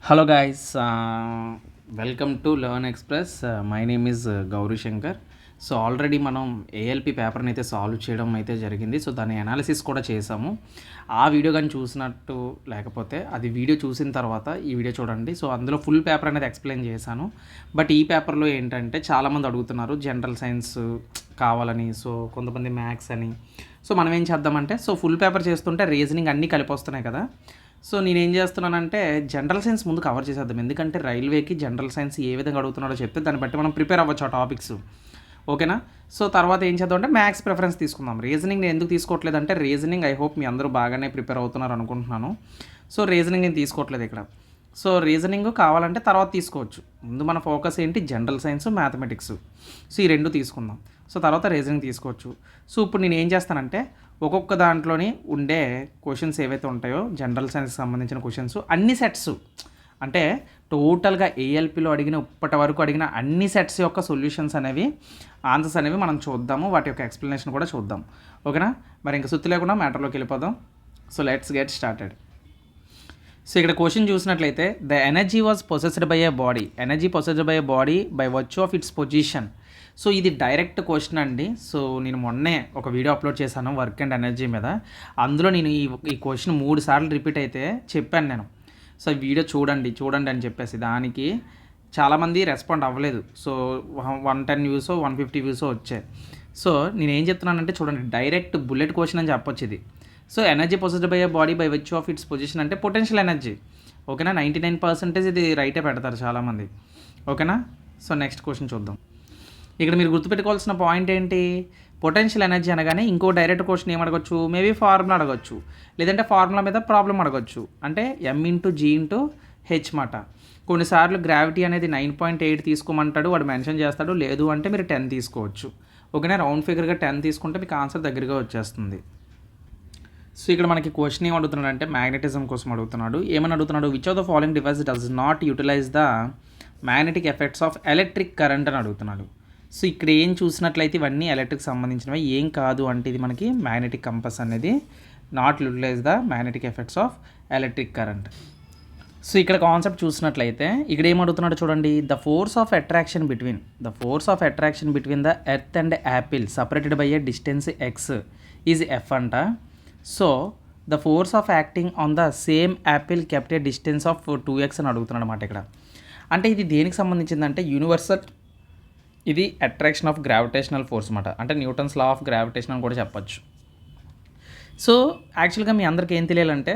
Hello guys, welcome to Learn Express. My name is Gauri Shankar. So already మనం ALP పేపర్ని అయితే solve చేయడం అయితే జరిగింది. సో దాని అనాలిసిస్ కూడా చేసాము. ఆ వీడియో కానీ చూసినట్టు లేకపోతే అది వీడియో చూసిన తర్వాత ఈ వీడియో చూడండి. సో అందులో ఫుల్ పేపర్ అనేది ఎక్స్ప్లెయిన్ చేశాను. బట్ ఈ పేపర్లో ఏంటంటే చాలామంది అడుగుతున్నారు జనరల్ సైన్స్ కావాలని, సో కొంతమంది మ్యాథ్స్ అని. సో మనం ఏం చేద్దామంటే, సో ఫుల్ పేపర్ చేస్తుంటే రీజనింగ్ అన్నీ కలిపి వస్తున్నాయి కదా. సో నేనేం చేస్తున్నానంటే జనరల్ సైన్స్ ముందు కవర్ చేసేద్దాం. ఎందుకంటే రైల్వేకి జనరల్ సైన్స్ ఏ విధంగా అడుగుతున్నాడో చెప్తే దాన్ని బట్టి మనం ప్రిపేర్ అవ్వచ్చు ఆ టాపిక్స్. ఓకేనా? సో తర్వాత ఏం చేద్దాం అంటే మ్యాథ్స్ ప్రిఫరెన్స్ తీసుకుందాం. రీజనింగ్ నేను ఎందుకు తీసుకోవట్లేదు అంటే, రీజనింగ్ ఐ హోప్ మీ అందరూ బాగానే ప్రిపేర్ అవుతున్నారు అనుకుంటున్నాను. సో రీజనింగ్ నేను తీసుకోవట్లేదు ఇక్కడ. సో రీజనింగ్ కావాలంటే తర్వాత తీసుకోవచ్చు. ముందు మన ఫోకస్ ఏంటి, జనరల్ సైన్స్, మ్యాథమెటిక్స్. సో ఈ రెండు తీసుకుందాం. సో తర్వాత రీజనింగ్ తీసుకోవచ్చు. సో ఇప్పుడు నేను ఏం చేస్తానంటే ఒక్కొక్క దాంట్లోని ఉండే క్వశ్చన్స్ ఏవైతే ఉంటాయో జనరల్ సైన్స్కి సంబంధించిన క్వశ్చన్స్ అన్ని సెట్స్, అంటే టోటల్గా ఏఎల్పిలో అడిగిన ఇప్పటి వరకు అడిగిన అన్ని సెట్స్ యొక్క సొల్యూషన్స్ అనేవి, ఆన్సర్స్ అనేవి మనం చూద్దాము. వాటి యొక్క ఎక్స్ప్లెనేషన్ కూడా చూద్దాం. ఓకేనా? మరి ఇంకా సుత్తి లేకుండా మ్యాటర్లోకి వెళ్ళిపోదాం. So let's get started. So ఇక్కడ క్వశ్చన్ చూసినట్లయితే, the energy was possessed by A body. Energy possessed by A body by virtue of it's position. So ఇది డైరెక్ట్ క్వశ్చన్ అండి. సో నేను మొన్నే ఒక వీడియో అప్లోడ్ చేశాను వర్క్ అండ్ ఎనర్జీ మీద. అందులో నేను ఈ క్వశ్చన్ 3 సార్లు రిపీట్ అయితే చెప్పాను నేను. సో ఈ వీడియో చూడండి అని చెప్పేసి దానికి చాలామంది రెస్పాండ్ అవ్వలేదు. సో 110 వ్యూస్ 150 వ్యూస్ వచ్చాయి. సో నేను ఏం చెప్తున్నానంటే చూడండి, డైరెక్ట్ బుల్లెట్ క్వశ్చన్ అని చెప్పొచ్చు ఇది. So energy possessed by A body by which of it's position అంటే పొటెన్షియల్ ఎనర్జీ. ఓకేనా? 99% ఇది రైటే పెడతారు చాలామంది. ఓకేనా? సో నెక్స్ట్ క్వశ్చన్ చూద్దాం. ఇక్కడ మీరు గుర్తుపెట్టుకోవాల్సిన పాయింట్ ఏంటి, పొటెన్షియల్ ఎనర్జీ అనగానే ఇంకో డైరెక్ట్ క్వశ్చన్ ఏం అడగచ్చు, మేబీ ఫార్ములా అడగచ్చు, లేదంటే ఫార్ములా మీద ప్రాబ్లం అడగచ్చు. అంటే m/g/h మాట. కొన్నిసార్లు గ్రావిటీ అనేది 9.8 తీసుకోమంటాడు, వాడు మెన్షన్ చేస్తాడు. లేదు అంటే మీరు 10 తీసుకోవచ్చు. ఓకేనా? రౌండ్ ఫిగర్గా 10 తీసుకుంటే మీకు ఆన్సర్ దగ్గరగా వచ్చేస్తుంది. సో ఇక్కడ మనకి క్వశ్చన్ ఏం అడుగుతున్నాడు అంటే మ్యాగ్నెటిజం కోసం అడుగుతున్నాడు. ఏమని అడుగుతున్నాడు, which of the following device does not utilize the magnetic effects of electric current అని అడుగుతున్నాడు. సో ఇక్కడ ఏం చూసినట్లయితే ఇవన్నీ ఎలక్ట్రిక్ సంబంధించినవి. ఏం కాదు అంటే ఇది మనకి మ్యాగ్నెటిక్ కంపస్ అనేది not utilize the magnetic effects of electric current. So ఇక్కడ కాన్సెప్ట్ చూసినట్లయితే ఇక్కడ ఏం అడుగుతున్నాడు చూడండి, the force of attraction between the earth and apple separated by a distance x is F అంట. So the force of acting on the same apple kept a distance of 2x అని అడుగుతున్నాడు అనమాట ఇక్కడ. అంటే ఇది దేనికి సంబంధించిందంటే యూనివర్సల్, ఇది అట్రాక్షన్ ఆఫ్ గ్రావిటేషనల్ ఫోర్స్ అనమాట. అంటే న్యూటన్స్ లా ఆఫ్ గ్రావిటేషన్ అని కూడా చెప్పచ్చు. సో యాక్చువల్గా మీ అందరికీ ఏం తెలియాలంటే,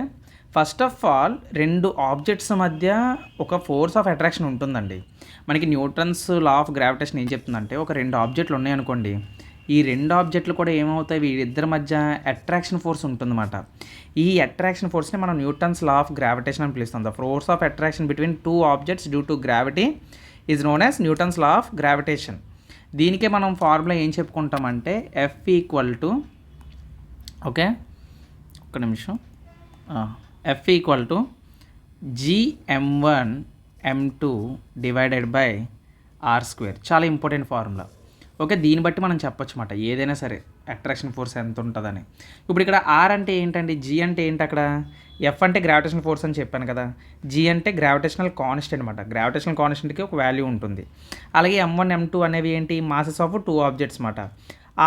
ఫస్ట్ ఆఫ్ ఆల్ 2 ఆబ్జెక్ట్స్ మధ్య ఒక ఫోర్స్ ఆఫ్ అట్రాక్షన్ ఉంటుందండి. మనకి న్యూటన్స్ లా ఆఫ్ గ్రావిటేషన్ ఏం చెప్తుందంటే, ఒక 2 ఆబ్జెక్ట్లు ఉన్నాయనుకోండి, ఈ 2 ఆబ్జెక్ట్లు కూడా ఏమవుతాయి, వీరిద్దరి మధ్య అట్రాక్షన్ ఫోర్స్ ఉంటుందన్నమాట. ఈ అట్రాక్షన్ ఫోర్స్ని మనం న్యూటన్స్ లా ఆఫ్ గ్రావిటేషన్ అని పిలుస్తాం. The force of attraction between 2 objects due to gravity is known as Newton's law of gravitation. దీనికే మనం ఫార్ములా ఏం చెప్పుకుంటామంటే F ఈక్వల్ టు, ఓకే ఒక్క నిమిషం, F equal to gm1m2 divided by r². చాలా important formula. Okay, దీన్ని బట్టి మనం చెప్పొచ్చు అన్నమాట ఏదైనా సరే అట్రాక్షన్ ఫోర్స్ ఎంత ఉంటుందని. ఇప్పుడు ఇక్కడ ఆర్ అంటే ఏంటండి, జీ అంటే ఏంటి, అక్కడ ఎఫ్ అంటే గ్రావిటేషనల్ ఫోర్స్ అని చెప్పాను కదా, జీ అంటే గ్రావిటేషనల్ కాన్స్టెంట్ అనమాట. గ్రావిటేషనల్ కాన్స్టెంట్కి ఒక వాల్యూ ఉంటుంది. అలాగే m1 m2 అనేవి ఏంటి, మాసెస్ ఆఫ్ 2 ఆబ్జెక్ట్స్ అనమాట.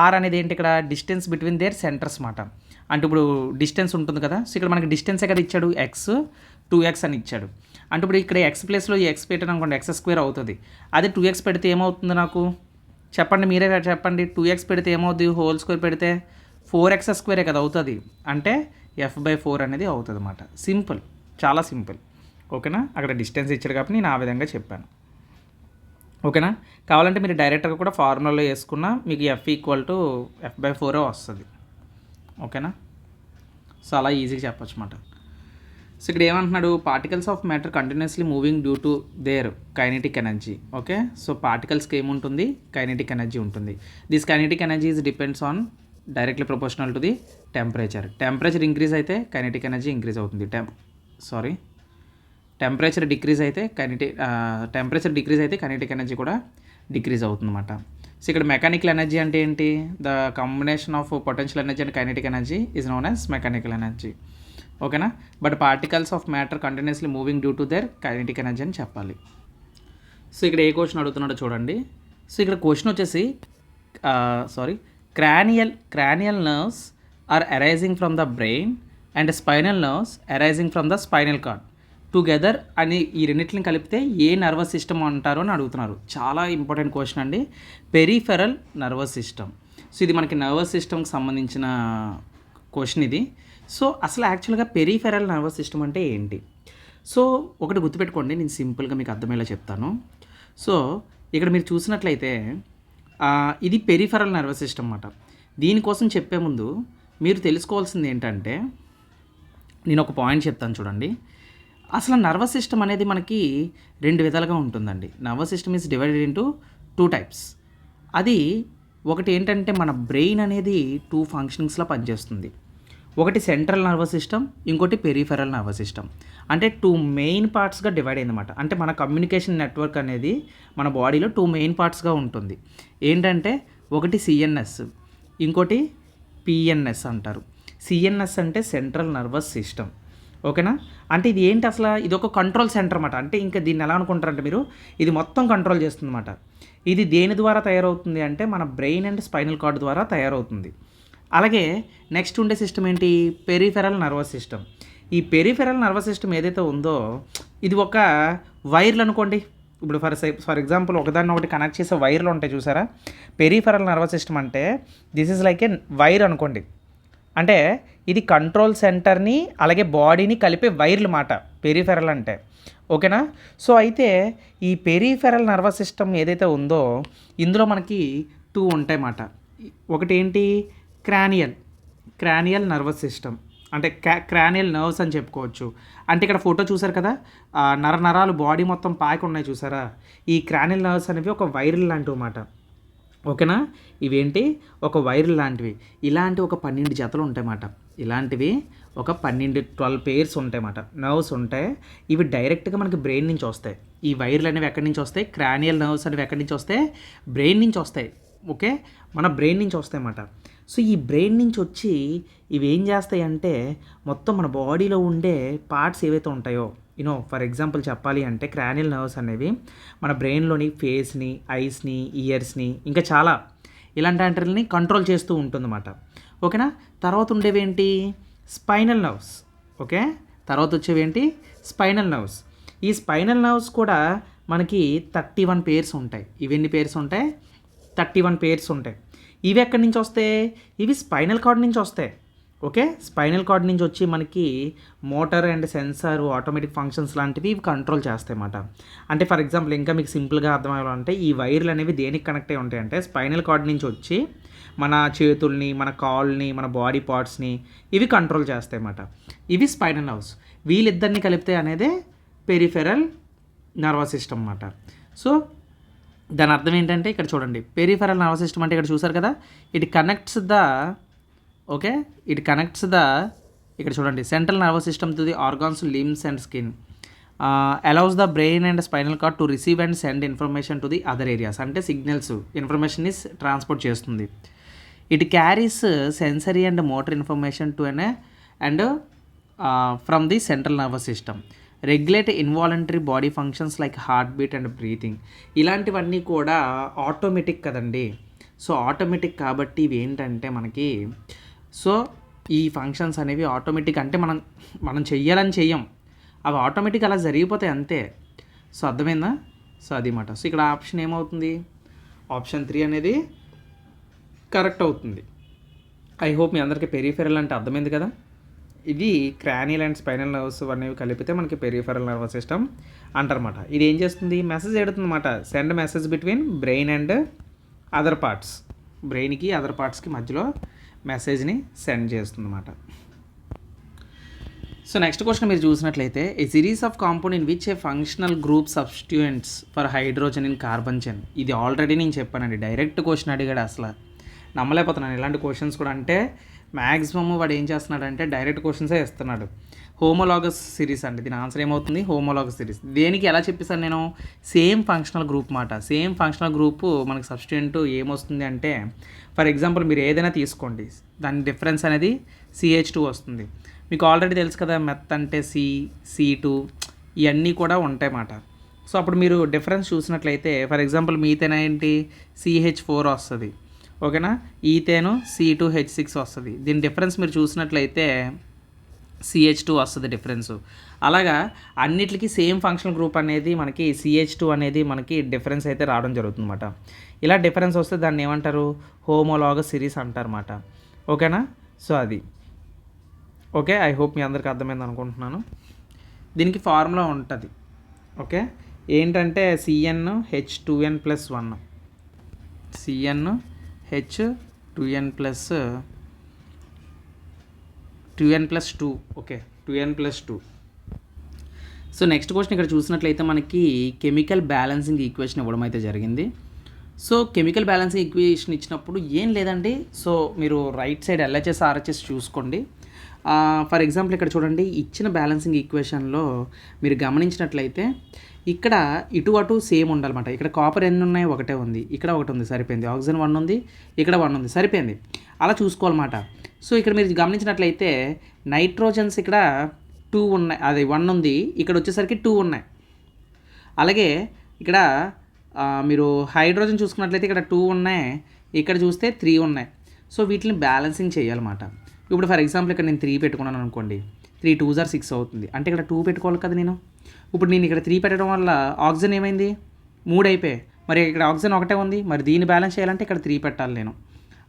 ఆర్ అనేది ఏంటి, ఇక్కడ డిస్టెన్స్ బిట్వీన్ దేర్ సెంటర్స్ అనమాట. అంటే ఇప్పుడు డిస్టెన్స్ ఉంటుంది కదా, సో ఇక్కడ మనకి డిస్టెన్సే కదా ఇచ్చాడు, ఎక్స్ 2x అని ఇచ్చాడు. అంటే ఇప్పుడు ఇక్కడ ఎక్స్ ప్లేస్లో ఎక్స్ పెట్టాను అనుకోండి, x² అవుతుంది. అదే 2x పెడితే ఏమవుతుంది నాకు చెప్పండి, మీరే చెప్పండి. 2x పెడితే ఏమవుతుంది, హోల్ స్క్వేర్ పెడితే 4x² కదా అవుతుంది. అంటే F/4 అనేది అవుతుంది అన్నమాట. సింపుల్, చాలా సింపుల్. ఓకేనా? అక్కడ డిస్టెన్స్ ఇచ్చాడు కాబట్టి నేను ఆ విధంగా చెప్పాను. ఓకేనా? కావాలంటే మీరు డైరెక్ట్గా కూడా ఫార్ములాలో వేసుకున్నా మీకు F ఈక్వల్ టు F/4 వస్తుంది. ఓకేనా? సో అలా ఈజీగా చెప్పచ్చు అన్నమాట. సో ఇక్కడ ఏమంటున్నాడు, particles of matter continuously moving due to their kinetic energy. Okay, so పార్టికల్స్కి ఏముంటుంది, కైనెటిక్ ఎనర్జీ ఉంటుంది. This kinetic energy is depends on directly proportional to the temperature. Temperature increase అయితే కైనెటిక్ ఎనర్జీ ఇంక్రీజ్ అవుతుంది. Temperature decrease అయితే kinetic energy కూడా decrease అవుతుంది అన్నమాట. So ఇక్కడ మెకానికల్ ఎనర్జీ అంటే ఏంటి, the combination of potential energy and kinetic energy is known as mechanical energy. ఓకేనా. But particles of matter continuously moving due to their kinetic energy అని చెప్పాలి. సో ఇక్కడ ఏ క్వశ్చన్ అడుగుతున్నాడో చూడండి. సో ఇక్కడ క్వశ్చన్ వచ్చేసి cranial nerves are arising from the brain and spinal nerves arising from the spinal cord together అని ఈ రెండింటిని కలిపితే ఏ నర్వస్ సిస్టమ్ అంటారు అని అడుగుతున్నారు. చాలా ఇంపార్టెంట్ క్వశ్చన్ అండి. Peripheral nervous system. సో ఇది మనకి నర్వస్ సిస్టమ్కి సంబంధించిన క్వశ్చన్ ఇది. సో అసలు యాక్చువల్గా పెరిఫెరల్ నర్వస్ సిస్టమ్ అంటే ఏంటి? సో ఒకటి గుర్తుపెట్టుకోండి, నేను సింపుల్గా మీకు అర్థమయ్యేలా చెప్తాను. సో ఇక్కడ మీరు చూసినట్లయితే ఇది పెరిఫెరల్ నర్వస్ సిస్టమ్ అన్నమాట. దీనికోసం చెప్పే ముందు మీరు తెలుసుకోవాల్సింది ఏంటంటే, నేను ఒక పాయింట్ చెప్తాను చూడండి. అసలు నర్వస్ సిస్టమ్ అనేది మనకి 2 విధాలుగా ఉంటుందండి. Nervous system is divided into 2 types. అది ఒకటి ఏంటంటే మన బ్రెయిన్ అనేది 2 ఫంక్షన్స్లో పనిచేస్తుంది. ఒకటి సెంట్రల్ నర్వస్ సిస్టమ్, ఇంకోటి పెరిఫెరల్ నర్వస్ సిస్టమ్. అంటే 2 మెయిన్ పార్ట్స్గా డివైడ్ అయిందన్నమాట. అంటే మన కమ్యూనికేషన్ నెట్వర్క్ అనేది మన బాడీలో 2 మెయిన్ పార్ట్స్గా ఉంటుంది. ఏంటంటే ఒకటి సిఎన్ఎస్, ఇంకోటి పిఎన్ఎస్ అంటారు. సిఎన్ఎస్ అంటే సెంట్రల్ నర్వస్ సిస్టమ్. ఓకేనా. అంటే ఇది ఏంటి అసలు? ఇది ఒక కంట్రోల్ సెంటర్ అన్నమాట. అంటే ఇంకా దీన్ని ఎలా అనుకుంటారంటే మీరు, ఇది మొత్తం కంట్రోల్ చేస్తుంది అన్నమాట. ఇది దేని ద్వారా తయారవుతుంది అంటే మన బ్రెయిన్ అండ్ స్పైనల్ కార్డ్ ద్వారా తయారవుతుంది. అలాగే నెక్స్ట్ ఉండే సిస్టమ్ ఏంటి? Peripheral nervous system. ఈ పెరిఫెరల్ నర్వస్ సిస్టమ్ ఏదైతే ఉందో ఇది ఒక వైర్లు అనుకోండి. ఇప్పుడు ఫర్ ఎగ్జాంపుల్ ఒకదాన్ని ఒకటి కనెక్ట్ చేసే వైర్లు ఉంటాయి చూసారా. పెరిఫెరల్ నర్వస్ సిస్టమ్ అంటే this is like A wire అనుకోండి. అంటే ఇది కంట్రోల్ సెంటర్ని అలాగే బాడీని కలిపే వైర్లు మాట పెరిఫెరల్ అంటే. ఓకేనా. సో అయితే ఈ పెరిఫెరల్ నర్వస్ సిస్టమ్ ఏదైతే ఉందో ఇందులో మనకి 2 ఉంటాయి మాట. ఒకటి ఏంటి? Cranial nervous system. అంటే క్రానియల్ నర్వ్స్ అని చెప్పుకోవచ్చు. అంటే ఇక్కడ ఫోటో చూసారు కదా, నరాలు బాడీ మొత్తం పాకి ఉన్నాయి చూసారా. ఈ క్రానియల్ నర్వ్స్ అనేవి ఒక వైర్లు లాంటివి అన్నమాట. ఓకేనా. ఇవేంటి? ఒక వైర్లు లాంటివి. ఇలాంటి ఒక 12 జతలు ఉంటాయన్నమాట. ఇలాంటివి ఒక 12 పేర్స్ ఉంటాయన్నమాట. నర్వ్స్ ఉంటాయి. ఇవి డైరెక్ట్గా మనకి బ్రెయిన్ నుంచి వస్తాయి. ఈ వైర్లు అనేవి ఎక్కడి నుంచి వస్తాయి? క్రానియల్ నర్వ్స్ అనేవి ఎక్కడి నుంచి వస్తాయి? బ్రెయిన్ నుంచి వస్తాయి. ఓకే, మన బ్రెయిన్ నుంచి వస్తాయి అన్నమాట. సో ఈ బ్రెయిన్ నుంచి వచ్చి ఇవి ఏం చేస్తాయి అంటే మొత్తం మన బాడీలో ఉండే పార్ట్స్ ఏవైతే ఉంటాయో, ఫర్ ఎగ్జాంపుల్ చెప్పాలి అంటే క్రానియల్ నర్వ్స్ అనేవి మన బ్రెయిన్లోని ఫేస్ని, ఐస్ని, ఇయర్స్ని ఇంకా చాలా ఇలాంటి వాటిని కంట్రోల్ చేస్తూ ఉంటుందన్నమాట. ఓకేనా. తర్వాత ఉండేవి ఏంటి? Spinal nerves. ఓకే, తర్వాత వచ్చేవేంటి? Spinal nerves. ఈ స్పైనల్ నర్వ్స్ కూడా మనకి 31 పేర్స్ ఉంటాయి. ఇవి ఎన్ని పేర్స్ ఉంటాయి? 31 పేర్స్ ఉంటాయి. ఇవి ఎక్కడి నుంచి వస్తాయి? ఇవి స్పైనల్ కార్డ్ నుంచి వస్తాయి. ఓకే, స్పైనల్ కార్డ్ నుంచి వచ్చి మనకి motor and sensor, automatic functions లాంటివి ఇవి కంట్రోల్ చేస్తాయి అన్నమాట. అంటే ఫర్ ఎగ్జాంపుల్ ఇంకా మీకు సింపుల్గా అర్థమయ్యాలంటే ఈ వైర్లు అనేవి దేనికి కనెక్ట్ అయి ఉంటాయి అంటే స్పైనల్ కార్డ్ నుంచి వచ్చి మన చేతుల్ని, మన కాల్ని, మన బాడీ పార్ట్స్ని ఇవి కంట్రోల్ చేస్తాయి అన్నమాట. ఇవి స్పైనల్ నర్వ్స్. వీళ్ళిద్దరిని కలిపితే అనేదే పెరిఫెరల్ నర్వస్ సిస్టమ్ అన్నమాట. సో దాని అర్థం ఏంటంటే ఇక్కడ చూడండి, పెరిఫెరల్ నర్వస్ సిస్టమ్ అంటే ఇక్కడ చూసారు కదా, ఇట్ కనెక్ట్స్ ద ఇక్కడ చూడండి central nervous system to the organs, limbs and skin, allows the brain and spinal cord to receive and send information to the other areas. అంటే సిగ్నల్స్, ఇన్ఫర్మేషన్ ఇస్ ట్రాన్స్పోర్ట్ చేస్తుంది. It carries sensory and motor information to and from the central nervous system. Regulate involuntary body functions like heart beat and breathing. ఇలాంటివన్నీ కూడా automatic కదండి. So automatic కాబట్టి ఇవి ఏంటంటే మనకి, so ఈ ఫంక్షన్స్ అనేవి ఆటోమేటిక్. అంటే మనం చెయ్యాలని చెయ్యం, అవి ఆటోమేటిక్ అలా జరిగిపోతాయి అంతే. సో అర్థమైందా? సో అది మాట. సో ఇక్కడ ఆప్షన్ ఏమవుతుంది? ఆప్షన్ 3 అనేది కరెక్ట్ అవుతుంది. ఐ హోప్ మీ అందరికీ పెరిఫెరల్ అంటే అర్థమైంది కదా. ఇది క్రానియల్ అండ్ స్పైనల్ నర్వ్స్ అనేవి కలిపితే మనకి పెరిఫెరల్ నర్వస్ సిస్టమ్ అంటారన్నమాట. ఇది ఏం చేస్తుంది? మెసేజ్ ఎడుతుంది అన్నమాట. Send message between brain and other parts. బ్రెయిన్కి అదర్ పార్ట్స్కి మధ్యలో మెసేజ్ని సెండ్ చేస్తుంది అన్నమాట. సో నెక్స్ట్ క్వశ్చన్ మీరు చూసినట్లయితే, a series of compound in which a functional group substituents for hydrogen in carbon chain. ఇది ఆల్రెడీ నేను చెప్పానండి, డైరెక్ట్ క్వశ్చన్ అడిగాడు. అసలు నమ్మలేకపోతున్నాను ఇలాంటి క్వశ్చన్స్ కూడా. అంటే మ్యాక్సిమమ్ వాడు ఏం చేస్తున్నాడంటే డైరెక్ట్ క్వశ్చన్సే ఇస్తున్నాడు. హోమోలాగస్ సిరీస్ అండి, దీని ఆన్సర్ ఏమవుతుంది? Homologous series. దేనికి ఎలా చెప్పేసాను నేను? సేమ్ ఫంక్షనల్ గ్రూప్ మాట. సేమ్ ఫంక్షనల్ గ్రూప్ మనకి సబ్స్టిట్యూయెంట్ ఏమొస్తుంది అంటే, ఫర్ ఎగ్జాంపుల్ మీరు ఏదైనా తీసుకోండి, దాని డిఫరెన్స్ అనేది CH2 వస్తుంది. మీకు ఆల్రెడీ తెలుసు కదా, మెత్ అంటే C2 ఇవన్నీ కూడా ఉంటాయి అన్నమాట. సో అప్పుడు మీరు డిఫరెన్స్ చూసినట్లయితే ఫర్ ఎగ్జాంపుల్ మీథేన్ ఏంటి CH4 వస్తుంది, ఓకేనా. ఈథేను C2H6 వస్తుంది. దీని డిఫరెన్స్ మీరు చూసినట్లయితే CH2 వస్తుంది డిఫరెన్సు. అలాగా అన్నిటికీ సేమ్ ఫంక్షనల్ గ్రూప్ అనేది మనకి CH2 అనేది మనకి డిఫరెన్స్ అయితే రావడం జరుగుతుంది అన్నమాట. ఇలా డిఫరెన్స్ వస్తే దాన్ని ఏమంటారు, హోమోలాగస్ సిరీస్ అంటారు అన్నమాట, ఓకేనా. సో అది ఓకే. ఐ హోప్ మీ అందరికీ అర్థమైంది అనుకుంటున్నాను. దీనికి ఫార్ములా ఉంటుంది, ఓకే. ఏంటంటే CnH2n+1 CnH2n+2 okay, 2n+2. So next question ఇక్కడ చూసినట్లయితే మనకి కెమికల్ బ్యాలెన్సింగ్ ఈక్వేషన్ ఇవ్వడం అయితే జరిగింది. సో కెమికల్ బ్యాలెన్సింగ్ ఈక్వేషన్ ఇచ్చినప్పుడు ఏం లేదండి, సో మీరు రైట్ సైడ్ LHS RHS చూసుకోండి. ఫర్ ఎగ్జాంపుల్ ఇక్కడ చూడండి, ఇచ్చిన బ్యాలెన్సింగ్ ఈక్వేషన్లో మీరు గమనించినట్లయితే ఇక్కడ ఇటు అటు సేమ్ ఉండాలన్నమాట. ఇక్కడ కాపర్ ఎన్ని ఉన్నాయి, ఒకటే ఉంది, ఇక్కడ ఒకటి ఉంది, సరిపోయింది. ఆక్సిజన్ 1 ఉంది, ఇక్కడ 1 ఉంది, సరిపోయింది. అలా చూసుకోవాలన్నమాట. సో ఇక్కడ మీరు గమనించినట్లయితే నైట్రోజన్స్ ఇక్కడ 2 ఉన్నాయి, అది 1 ఉంది, ఇక్కడ వచ్చేసరికి 2 ఉన్నాయి. అలాగే ఇక్కడ మీరు హైడ్రోజన్ చూసుకున్నట్లయితే ఇక్కడ 2 ఉన్నాయి, ఇక్కడ చూస్తే 3 ఉన్నాయి. సో వీటిని బ్యాలెన్సింగ్ చేయాలన్నమాట. ఇప్పుడు ఫర్ ఎగ్జాంపుల్ ఇక్కడ నేను 3 పెట్టుకున్నాను అనుకోండి, 3 2s are 6 అవుతుంది, అంటే ఇక్కడ 2 పెట్టుకోవాలి కదా నేను. ఇప్పుడు నేను ఇక్కడ 3 పెట్టడం వల్ల ఆక్సిజన్ ఏమైంది, 3 అయిపోయాయి. మరి ఇక్కడ ఆక్సిజన్ ఒకటే ఉంది, మరి దీన్ని బ్యాలెన్స్ చేయాలంటే ఇక్కడ 3 పెట్టాలి నేను.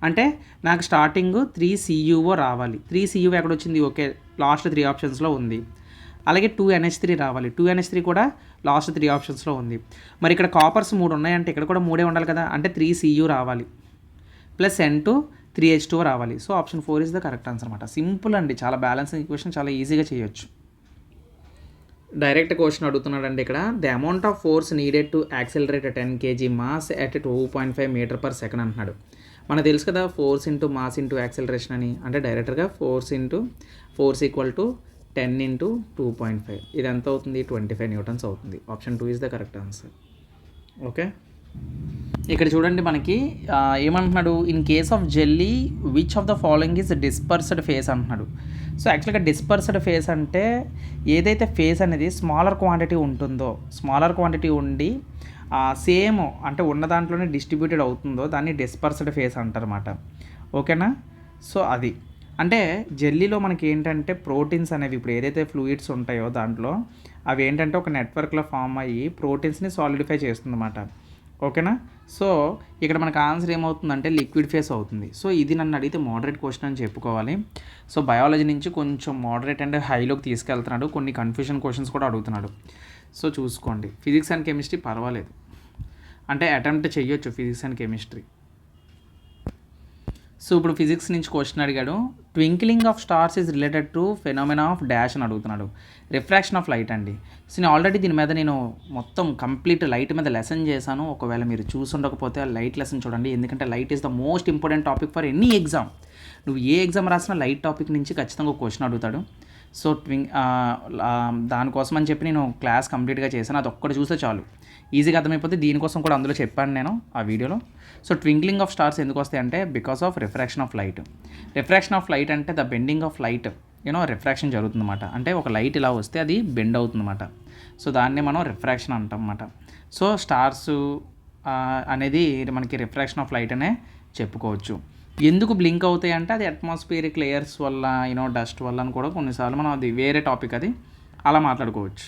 అంటే నాకు స్టార్టింగ్ 3CuO రావాలి. 3Cu ఎక్కడ వచ్చింది, ఓకే, లాస్ట్ 3 ఆప్షన్స్లో ఉంది. అలాగే 2NH3 రావాలి. 2NH3 కూడా లాస్ట్ 3 ఆప్షన్స్లో ఉంది. మరి ఇక్కడ కాపర్స్ 3 ఉన్నాయంటే ఇక్కడ కూడా 3 ఉండాలి కదా, అంటే 3Cu రావాలి ప్లస్ N2 3H2 రావాలి. So option 4 is the correct answer అనమాట. సింపుల్ అండి, చాలా బ్యాలెన్సింగ్ ఈక్వేషన్ చాలా ఈజీగా చేయొచ్చు. డైరెక్ట్ క్వశ్చన్ అడుగుతున్నాడండి ఇక్కడ, the amount of force needed to accelerate 10 kg mass at 2.5 m/s అంటున్నాడు. మనకు తెలుసు కదా, force into mass into acceleration అని. అంటే డైరెక్ట్గా ఫోర్స్ ఈక్వల్ టు 10 × 2.5, ఇది ఎంత అవుతుంది, 25 N అవుతుంది. Option 2 is the correct answer, okay. ఇక్కడ చూడండి మనకి ఏమంటున్నాడు, in case of jelly which of the following is dispersed face అంటున్నాడు. సో యాక్చువల్గా డిస్పర్స్డ్ ఫేస్ అంటే ఏదైతే ఫేస్ అనేది స్మాలర్ క్వాంటిటీ ఉంటుందో, స్మాలర్ క్వాంటిటీ ఉండి సేమ్ అంటే ఉన్న దాంట్లోనే డిస్ట్రిబ్యూటెడ్ అవుతుందో దాన్ని డిస్పర్స్డ్ ఫేస్ అంటారన్నమాట, ఓకేనా. సో అది అంటే జెల్లీలో మనకి ఏంటంటే ప్రోటీన్స్ అనేవి ఇప్పుడు ఏదైతే ఫ్లూయిడ్స్ ఉంటాయో దాంట్లో అవి ఏంటంటే ఒక నెట్వర్క్లో ఫామ్ అయ్యి ప్రోటీన్స్ని సాలిడిఫై చేస్తుందన్నమాట, ఓకేనా. సో ఇక్కడ మనకు ఆన్సర్ ఏమవుతుందంటే లిక్విడ్ ఫేస్ అవుతుంది. సో ఇది నన్ను అడిగితే మోడరేట్ క్వశ్చన్ అని చెప్పుకోవాలి. సో బయాలజీ నుంచి కొంచెం మోడరేట్ అండ్ హైలోకి తీసుకెళ్తున్నాడు, కొన్ని కన్ఫ్యూషన్ క్వశ్చన్స్ కూడా అడుగుతున్నాడు. సో చూసుకోండి, ఫిజిక్స్ అండ్ కెమిస్ట్రీ పర్వాలేదు, అంటే అటెంప్ట్ చేయొచ్చు ఫిజిక్స్ అండ్ కెమిస్ట్రీ. సో ఇప్పుడు ఫిజిక్స్ నుంచి క్వశ్చన్ అడిగాడు, twinkling of stars is related to phenomena of dash అని అడుగుతున్నాడు. రిఫ్రాక్షన్ ఆఫ్ లైట్ అండి. సో నేను ఆల్రెడీ దీని మీద నేను మొత్తం కంప్లీట్ లైట్ మీద లెసన్ చేశాను. ఒకవేళ మీరు చూసుండకపోతే లైట్ లెసన్ చూడండి, ఎందుకంటే light is the most important topic for any exam. నువ్వు ఏ ఎగ్జామ్ రాసినా లైట్ టాపిక్ నుంచి ఖచ్చితంగా ఒక క్వశ్చన్ అడుగుతాడు. సో దానికోసం అని చెప్పి నేను క్లాస్ కంప్లీట్గా చేశాను, అది ఒక్కటి చూస్తే చాలు ఈజీగా అర్థమైపోతే. దీనికోసం కూడా అందులో చెప్పాను నేను ఆ వీడియోలో. సో ట్వింక్లింగ్ ఆఫ్ స్టార్స్ ఎందుకు వస్తాయి అంటే because of refraction of light. Refraction of light అంటే the bending of light, refraction జరుగుతుందన్నమాట. అంటే ఒక లైట్ ఇలా వస్తే అది బెండ్ అవుతుందన్నమాట. సో దాన్నే మనం రిఫ్రాక్షన్ అంటాం అన్నమాట. సో స్టార్స్ అనేది మనకి రిఫ్రాక్షన్ ఆఫ్ లైట్ అనే చెప్పుకోవచ్చు. ఎందుకు బ్లింక్ అవుతాయి అంటే అది అట్మాస్ఫియరిక్ లేయర్స్ వల్ల డస్ట్ వల్ల అని కూడా కొన్నిసార్లు మనం అది వేరే టాపిక్, అది అలా మాట్లాడుకోవచ్చు.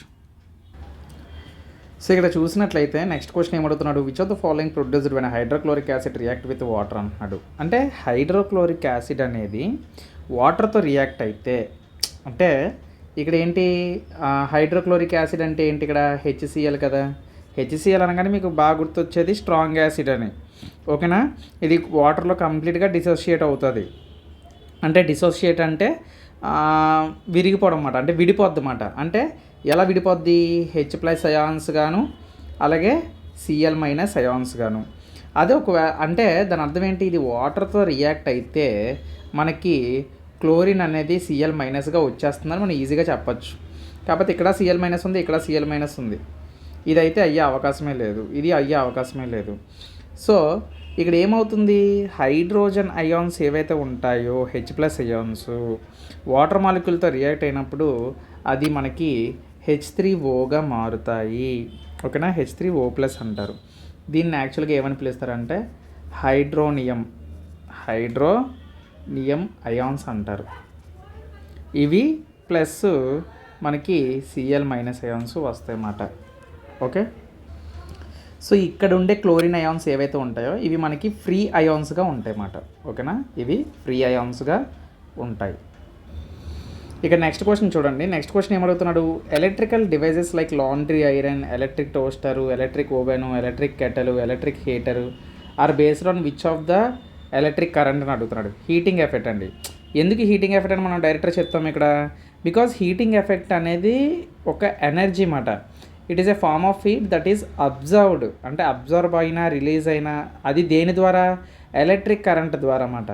సో ఇక్కడ చూసినట్లయితే నెక్స్ట్ క్వశ్చన్ ఏమడుగుతున్నాడు, which of the following produced when hydrochloric acid react with water అంటున్నాడు. అంటే హైడ్రోక్లోరిక్ యాసిడ్ అనేది వాటర్తో రియాక్ట్ అయితే, అంటే ఇక్కడ ఏంటి హైడ్రోక్లోరిక్ యాసిడ్ అంటే ఏంటి, ఇక్కడ HCl కదా. HCl అనగానే మీకు బాగా గుర్తొచ్చేది స్ట్రాంగ్ యాసిడ్ అని, ఓకేనా. ఇది వాటర్లో కంప్లీట్గా డిసోషియేట్ అవుతుంది. అంటే డిసోషియేట్ అంటే విరిగిపోవడం అన్నమాట, అంటే విడిపోద్ది అన్నమాట. అంటే ఎలా విడిపోద్ది, H+ అయాన్స్ గాను అలాగే Cl- అయాన్స్ గాను. అదే అంటే దాని అర్థం ఏంటి, ఇది వాటర్తో రియాక్ట్ అయితే మనకి క్లోరిన్ అనేది Cl- వచ్చేస్తుందని మనం ఈజీగా చెప్పచ్చు. కాకపోతే ఇక్కడ Cl- ఉంది, ఇక్కడ Cl- ఉంది. ఇదైతే అయ్యే అవకాశమే లేదు, ఇది అయ్యే అవకాశమే లేదు. సో ఇక్కడ ఏమవుతుంది, హైడ్రోజన్ అయాన్స్ ఏవైతే ఉంటాయో H+ అయాన్స్ వాటర్ మాలిక్యూల్తో రియాక్ట్ అయినప్పుడు అది మనకి H3Oగా మారుతాయి. ఓకేనా, H3O+ అంటారు. దీన్ని యాక్చువల్గా ఏమని పిలుస్తారంటే హైడ్రోనియం అయాన్స్ అంటారు. ఇవి ప్లస్ మనకి Cl- అయాన్స్ వస్తాయి అన్నమాట. ఓకే, సో ఇక్కడ ఉండే క్లోరిన్ అయాన్స్ ఏవైతే ఉంటాయో ఇవి మనకి ఫ్రీ అయాన్స్గా ఉంటాయి అన్నమాట. ఓకేనా, ఇవి ఫ్రీ అయాన్స్గా ఉంటాయి. ఇక నెక్స్ట్ క్వశ్చన్ చూడండి. నెక్స్ట్ క్వశ్చన్ ఏమడుగుతున్నాడు, electrical devices like laundry iron, electric toaster, electric oven, electric kettle, electric heater are based on which of the electric current అని అడుగుతున్నాడు. హీటింగ్ ఎఫెక్ట్ అండి. ఎందుకు హీటింగ్ ఎఫెక్ట్ అని మనం డైరెక్ట్గా చెప్తాం ఇక్కడ, బికాజ్ హీటింగ్ ఎఫెక్ట్ అనేది ఒక ఎనర్జీ మాట. It is a form of heat that is observed, అంటే అబ్జర్వ్ అయినా రిలీజ్ అయినా అది దేని ద్వారా, ఎలక్ట్రిక్ కరెంట్ ద్వారా అన్నమాట.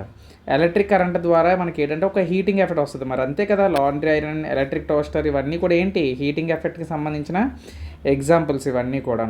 ఎలక్ట్రిక్ కరెంట్ ద్వారా మనకి ఏంటంటే ఒక హీటింగ్ ఎఫెక్ట్ వస్తుంది. మరి అంతే కదా, లాండ్రీ ఐరన్, ఎలక్ట్రిక్ టోస్టర్ ఇవన్నీ కూడా ఏంటి, హీటింగ్ ఎఫెక్ట్కి సంబంధించిన ఎగ్జాంపుల్స్ ఇవన్నీ కూడా.